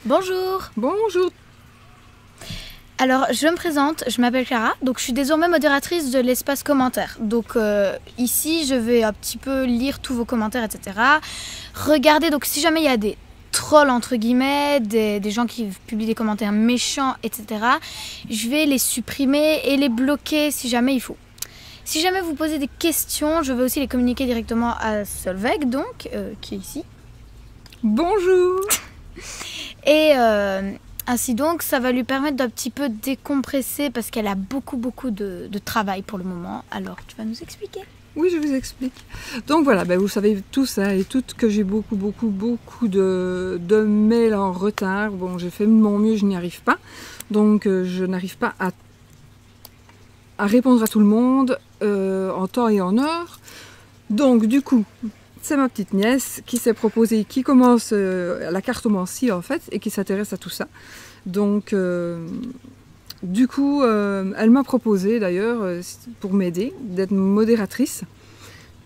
Bonjour. Bonjour. Alors, je me présente, je m'appelle Clara, donc je suis désormais modératrice de l'espace commentaire. Donc ici, je vais un petit peu lire tous vos commentaires, etc. Regardez, donc si jamais il y a des trolls, entre guillemets, des gens qui publient des commentaires méchants, etc. Je vais les supprimer et les bloquer si jamais il faut. Si jamais vous posez des questions, je vais aussi les communiquer directement à Solveig, donc, qui est ici. Bonjour. Et ainsi donc, ça va lui permettre d'un petit peu décompresser parce qu'elle a beaucoup de travail pour le moment. Alors, tu vas nous expliquer? Oui, je vous explique. Donc voilà, vous savez tous et toutes que j'ai beaucoup de mails en retard. Bon, j'ai fait de mon mieux, je n'y arrive pas. Donc, je n'arrive pas à répondre à tout le monde en temps et en heure. Donc, du coup, c'est ma petite nièce qui s'est proposée, qui commence la cartomancie en fait, et qui s'intéresse à tout ça. Donc, du coup, elle m'a proposé d'ailleurs, pour m'aider, d'être modératrice.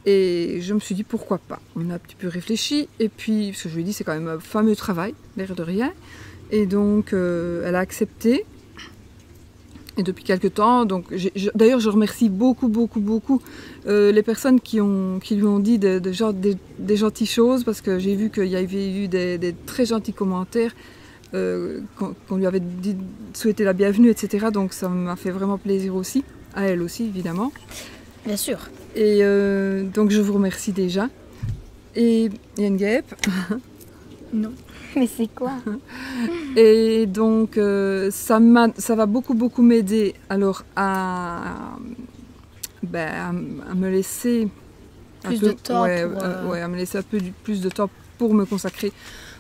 Et je me suis dit pourquoi pas. On a un petit peu réfléchi, et puis, parce que je lui ai dit, c'est quand même un fameux travail, l'air de rien. Et donc, elle a accepté. Et depuis quelques temps, donc d'ailleurs je remercie beaucoup les personnes qui lui ont dit des gentilles choses, parce que j'ai vu qu'il y avait eu des très gentils commentaires, qu'on lui avait dit souhaiter la bienvenue, etc. Donc ça m'a fait vraiment plaisir aussi, à elle aussi évidemment. Bien sûr. Et donc je vous remercie déjà. Et il y a une guêpe. Non. Mais c'est quoi? Et donc ça va beaucoup m'aider alors à me laisser plus de temps à me laisser un peu plus de temps pour me consacrer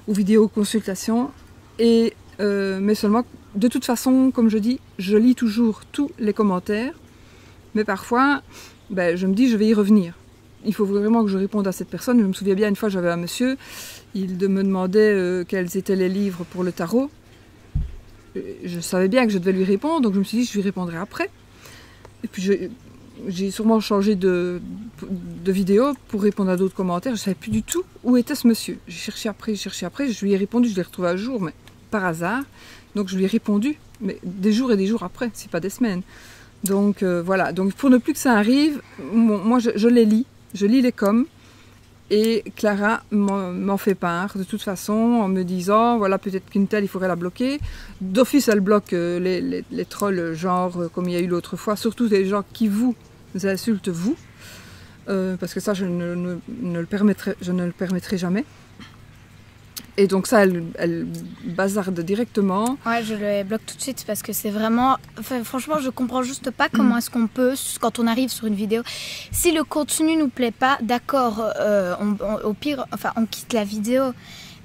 aux vidéos consultations. Et mais seulement, de toute façon, comme je dis, je lis toujours tous les commentaires, mais parfois je me dis je vais y revenir. Il faut vraiment que je réponde à cette personne. Je me souviens bien, une fois j'avais un monsieur, il me demandait quels étaient les livres pour le tarot. Je savais bien que je devais lui répondre, donc je me suis dit je lui répondrai après. Et puis j'ai sûrement changé de vidéo pour répondre à d'autres commentaires. Je ne savais plus du tout où était ce monsieur. J'ai cherché après, je lui ai répondu, je l'ai retrouvé un jour, mais par hasard. Donc je lui ai répondu, mais des jours et des jours après, c'est pas des semaines. Donc voilà, donc pour ne plus que ça arrive, moi je les lis. Je lis les coms et Clara m'en fait part de toute façon en me disant voilà, peut-être qu'une telle il faudrait la bloquer. D'office elle bloque les trolls genre comme il y a eu l'autre fois, surtout des gens qui vous insultent vous, parce que ça je ne le permettrai jamais. Et donc ça, elle bazarde directement. Ouais, je le bloque tout de suite parce que c'est vraiment... Enfin, franchement, je comprends juste pas comment est-ce qu'on peut, quand on arrive sur une vidéo, si le contenu nous plaît pas, d'accord, au pire, enfin, on quitte la vidéo.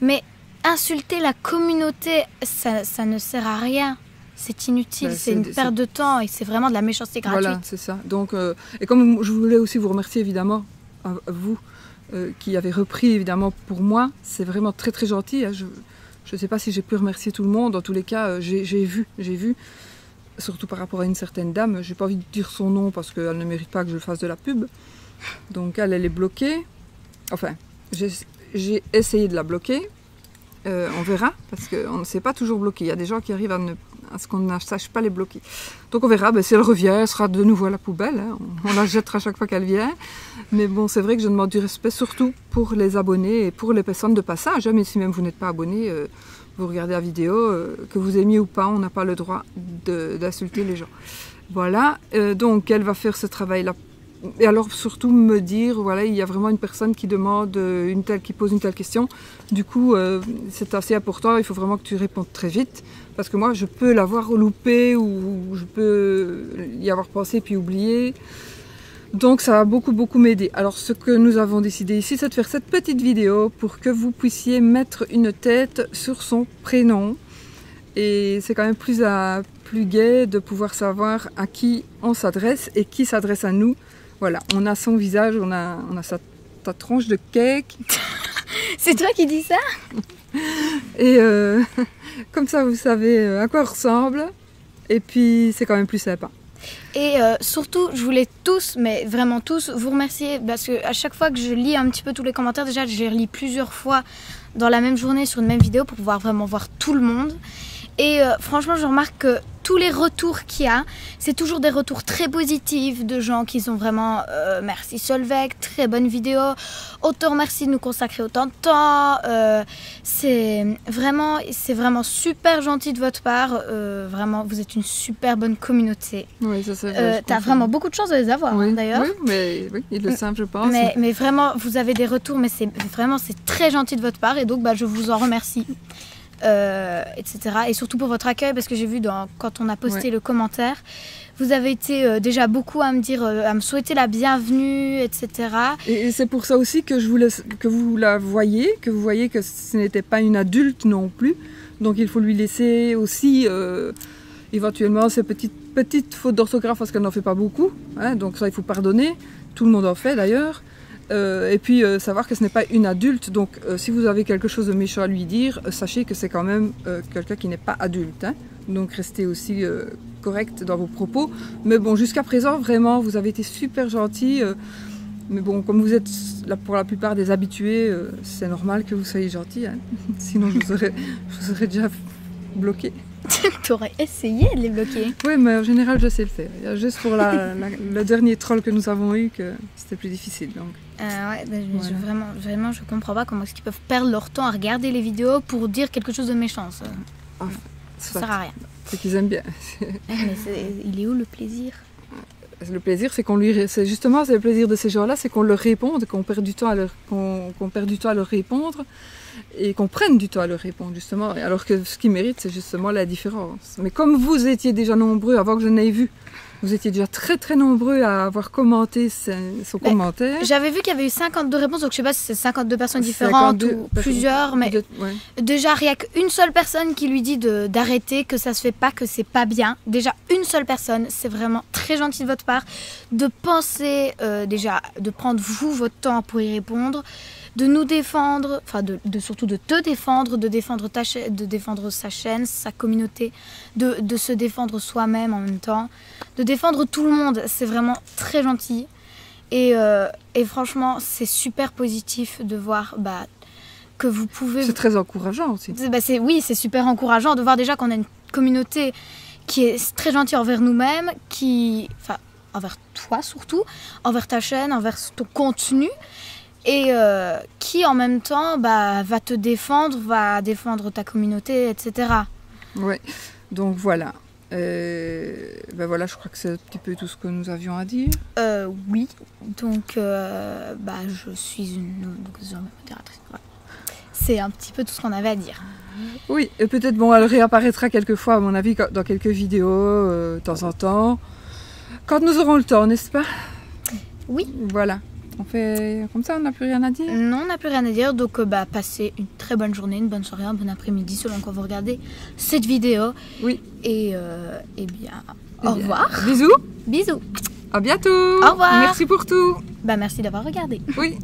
Mais insulter la communauté, ça ne sert à rien. C'est inutile, c'est une perte de temps et c'est vraiment de la méchanceté gratuite. Voilà, c'est ça. Donc, et comme je voulais aussi vous remercier évidemment, à vous, qui avait repris évidemment pour moi, c'est vraiment très gentil. Hein. Je ne sais pas si j'ai pu remercier tout le monde, en tous les cas j'ai vu, surtout par rapport à une certaine dame, j'ai pas envie de dire son nom parce qu'elle ne mérite pas que je fasse de la pub, donc elle est bloquée, enfin j'ai essayé de la bloquer, on verra, parce qu'on ne sait pas toujours bloquer, il y a des gens qui arrivent à ce qu'on ne sache pas les bloquer. Donc on verra, si elle revient, elle sera de nouveau à la poubelle, hein. On la jettera chaque fois qu'elle vient. Mais bon, c'est vrai que je demande du respect surtout pour les abonnés et pour les personnes de passage. Mais si même vous n'êtes pas abonné, vous regardez la vidéo, que vous aimiez ou pas, on n'a pas le droit d'insulter les gens. Voilà, donc elle va faire ce travail-là. Et alors surtout me dire, voilà, il y a vraiment une personne qui demande, qui pose une telle question. Du coup, c'est assez important, il faut vraiment que tu répondes très vite. Parce que moi, je peux l'avoir loupé ou je peux y avoir pensé puis oublier. Donc ça va beaucoup m'aider. Alors ce que nous avons décidé ici, c'est de faire cette petite vidéo pour que vous puissiez mettre une tête sur son prénom. Et c'est quand même plus gai de pouvoir savoir à qui on s'adresse et qui s'adresse à nous. Voilà, on a son visage, on a sa tronche de cake. C'est toi qui dis ça? Et comme ça, vous savez à quoi on ressemble. Et puis, c'est quand même plus sympa. Et surtout, je voulais tous, mais vraiment tous, vous remercier. Parce qu'à chaque fois que je lis un petit peu tous les commentaires, déjà, je les relis plusieurs fois dans la même journée sur une même vidéo pour pouvoir vraiment voir tout le monde. Et franchement, je remarque que tous les retours qu'il y a, c'est toujours des retours très positifs de gens qui sont vraiment merci Solveig, très bonne vidéo, autant merci de nous consacrer autant de temps. C'est vraiment super gentil de votre part. Vraiment, vous êtes une super bonne communauté. Oui, ça c'est vrai. T'as vraiment beaucoup de chance de les avoir, oui, hein, d'ailleurs. Oui, mais oui, ils le savent, je pense. Mais vraiment, vous avez des retours, mais c'est très gentil de votre part et donc je vous en remercie. Etc. Et surtout pour votre accueil, parce que j'ai vu quand on a posté le commentaire, vous avez été déjà beaucoup à me dire, à me souhaiter la bienvenue, etc. Et c'est pour ça aussi que je voulais que vous la voyiez, que vous voyez que ce n'était pas une adulte non plus. Donc il faut lui laisser aussi éventuellement ces petites fautes d'orthographe parce qu'elle n'en fait pas beaucoup. Hein, donc ça il faut pardonner. Tout le monde en fait d'ailleurs. Et puis savoir que ce n'est pas une adulte, donc si vous avez quelque chose de méchant à lui dire, sachez que c'est quand même quelqu'un qui n'est pas adulte, hein. Donc restez aussi correct dans vos propos. Mais bon, jusqu'à présent, vraiment, vous avez été super gentil. Mais bon, comme vous êtes là pour la plupart des habitués, c'est normal que vous soyez gentil, hein. Sinon je vous aurais déjà bloqué. T'aurais essayé de les bloquer. Oui, mais en général, je sais le faire. Il y a juste pour le dernier troll que nous avons eu que c'était plus difficile. Donc. Voilà. Vraiment, je comprends pas comment est-ce qu'ils peuvent perdre leur temps à regarder les vidéos pour dire quelque chose de méchant. Ça sert à rien. C'est qu'ils aiment bien. Mais il est où le plaisir? Le plaisir, c'est c'est le plaisir de ces gens-là, c'est qu'on leur réponde, qu'on perd du temps à leur répondre et qu'on prenne du temps à leur répondre justement. Alors que ce qu'ils méritent, c'est justement la différence. Mais comme vous étiez déjà nombreux avant que je n'aie vu, vous étiez déjà très très nombreux à avoir commenté son commentaire. J'avais vu qu'il y avait eu 52 réponses, donc je sais pas si c'est 52 personnes différentes ou plusieurs, mais déjà rien qu'une seule personne qui lui dit d'arrêter, que ça se fait pas, que c'est pas bien. Déjà une seule personne, c'est vraiment très gentil de votre part de penser déjà, de prendre votre temps pour y répondre, de nous défendre, enfin surtout de te défendre, de défendre sa chaîne, sa communauté, de se défendre soi-même en même temps, de défendre tout le monde. C'est vraiment très gentil et franchement c'est super positif de voir que vous pouvez... C'est très encourageant aussi. Oui, c'est super encourageant de voir déjà qu'on a une communauté qui est très gentille envers nous-mêmes, envers toi surtout, envers ta chaîne, envers ton contenu, et qui en même temps va te défendre, va défendre ta communauté, etc. Oui, donc voilà. Voilà, je crois que c'est un petit peu tout ce que nous avions à dire. Oui, donc je suis une modératrice. Voilà. C'est un petit peu tout ce qu'on avait à dire. Oui, et peut-être elle réapparaîtra quelquefois, à mon avis, dans quelques vidéos, de temps en temps. Quand nous aurons le temps, n'est-ce pas? Oui. Voilà. On fait comme ça, on n'a plus rien à dire? Non, on n'a plus rien à dire, donc passez une très bonne journée, une bonne soirée, un bon après-midi, selon quand vous regardez cette vidéo. Oui. Et bien, au revoir. Bisous. Bisous. À bientôt. Au revoir. Merci pour tout. Merci d'avoir regardé. Oui.